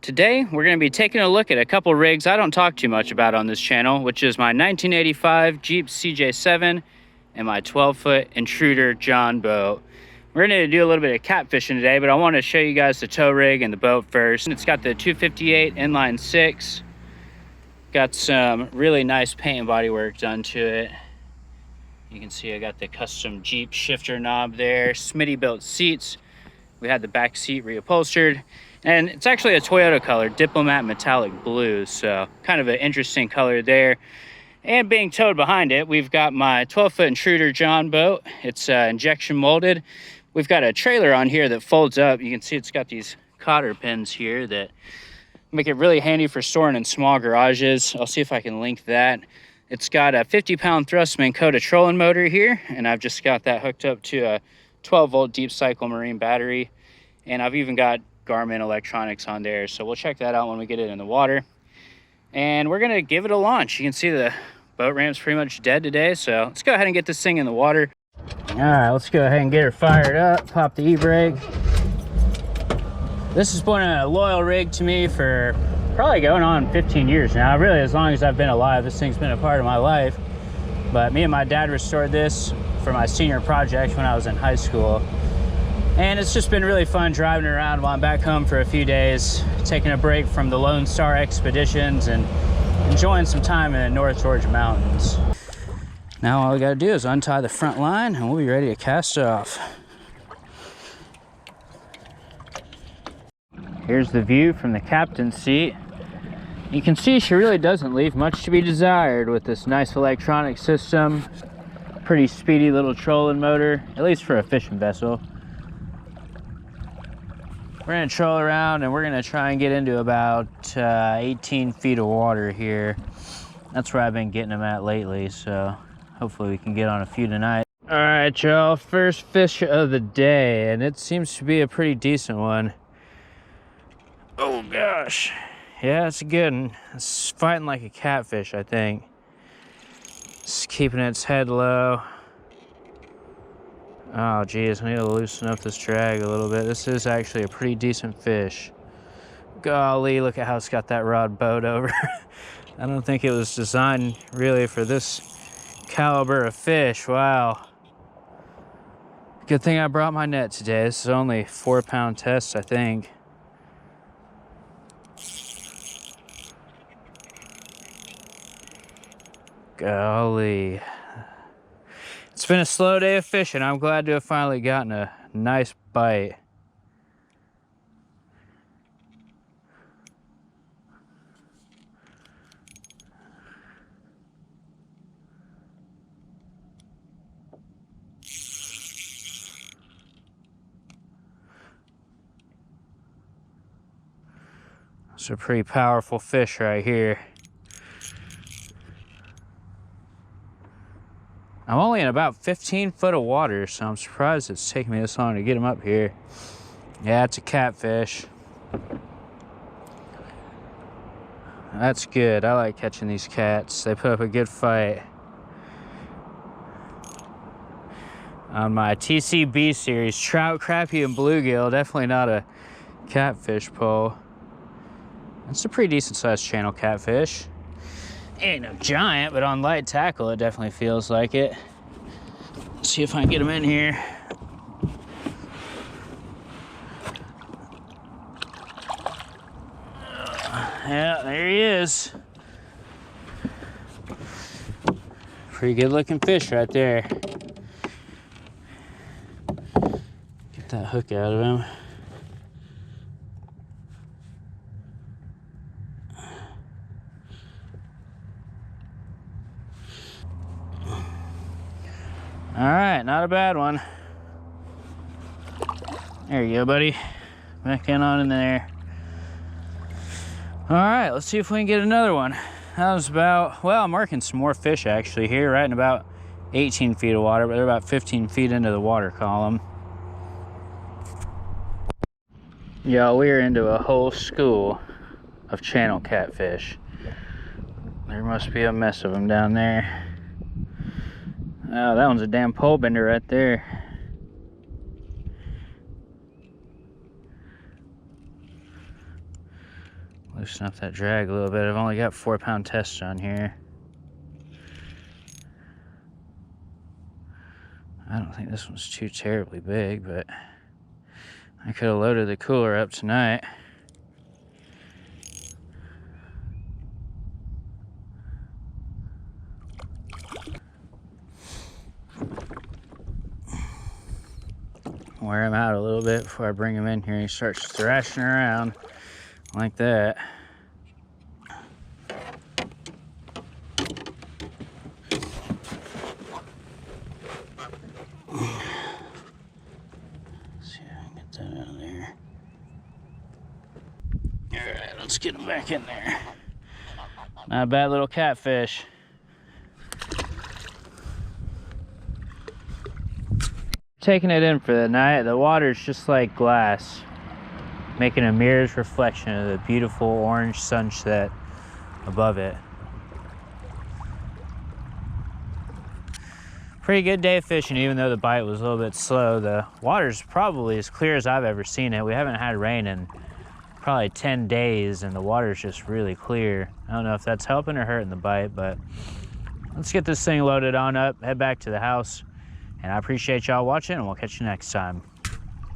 Today, we're going to be taking a look at a couple rigs I don't talk too much about on this channel, which is my 1985 Jeep CJ7 and my 12-foot Intruder John boat. We're going to do a little bit of catfishing today, but I want to show you guys the tow rig and the boat first. It's got the 258 inline 6. Got some really nice paint and body work done to it. You can see I got the custom Jeep shifter knob there, Smitty built seats. We had the back seat reupholstered. And it's actually a Toyota color, Diplomat Metallic Blue, so kind of an interesting color there. And being towed behind it, we've got my 12-foot Intruder John boat. It's injection molded. We've got a trailer on here that folds up. You can see it's got these cotter pins here that make it really handy for storing in small garages. I'll see if I can link that. It's got a 50-pound Thrustman Coda trolling motor here, and I've just got that hooked up to a 12-volt deep cycle marine battery. And I've even got Garmin electronics on there, so we'll check that out when we get it in the water. And we're gonna give it a launch. You can see the boat ramp's pretty much dead today, so let's go ahead and get this thing in the water. All right, let's go ahead and get her fired up. Pop the e-brake. This has been a loyal rig to me for probably going on 15 years now. Really, as long as I've been alive, this thing's been a part of my life. But me and my dad restored this for my senior project when I was in high school. And it's just been really fun driving around while I'm back home for a few days, taking a break from the Lone Star expeditions and enjoying some time in the North Georgia mountains. Now all we gotta do is untie the front line and we'll be ready to cast off. Here's the view from the captain's seat. You can see she really doesn't leave much to be desired with this nice electronic system. Pretty speedy little trolling motor, at least for a fishing vessel. We're gonna troll around and we're gonna try and get into about 18 feet of water here. That's where I've been getting them at lately, so hopefully we can get on a few tonight. All right, y'all, first fish of the day, and it seems to be a pretty decent one. Oh gosh, yeah, it's a good one. It's fighting like a catfish, I think. It's keeping its head low. Oh geez, I need to loosen up this drag a little bit. This is actually a pretty decent fish. Golly, look at how it's got that rod bowed over. I don't think it was designed really for this caliber of fish. Wow. Good thing I brought my net today. This is only 4-pound test, I think. Golly. It's been a slow day of fishing. I'm glad to have finally gotten a nice bite. It's a pretty powerful fish right here. I'm only in about 15 foot of water, so I'm surprised it's taking me this long to get him up here. Yeah, it's a catfish. That's good. I like catching these cats. They put up a good fight. On my TCB series, trout, crappie, and bluegill, definitely not a catfish pole. It's a pretty decent sized channel catfish. Ain't no giant, but on light tackle, it definitely feels like it. Let's see if I can get him in here. Yeah, there he is. Pretty good looking fish right there. Get that hook out of him. All right, not a bad one. There you go, buddy. Back in there. All right, let's see if we can get another one. That was about, well, I'm marking some more fish actually here, right in about 18 feet of water, but they're about 15 feet into the water column. Y'all, we're into a whole school of channel catfish. There must be a mess of them down there. Oh, that one's a damn pole bender right there. Loosen up that drag a little bit. I've only got 4-pound test on here. I don't think this one's too terribly big, but I could have loaded the cooler up tonight. Wear him out a little bit before I bring him in here. He starts thrashing around like that. See if I can get that out of there. All right, let's get him back in there. Not a bad little catfish. Taking it in for the night. The water's just like glass, making a mirror's reflection of the beautiful orange sunset above it. Pretty good day of fishing, even though the bite was a little bit slow. The water's probably as clear as I've ever seen it. We haven't had rain in probably 10 days, and the water's just really clear. I don't know if that's helping or hurting the bite, but let's get this thing loaded on up, head back to the house. And I appreciate y'all watching, and we'll catch you next time.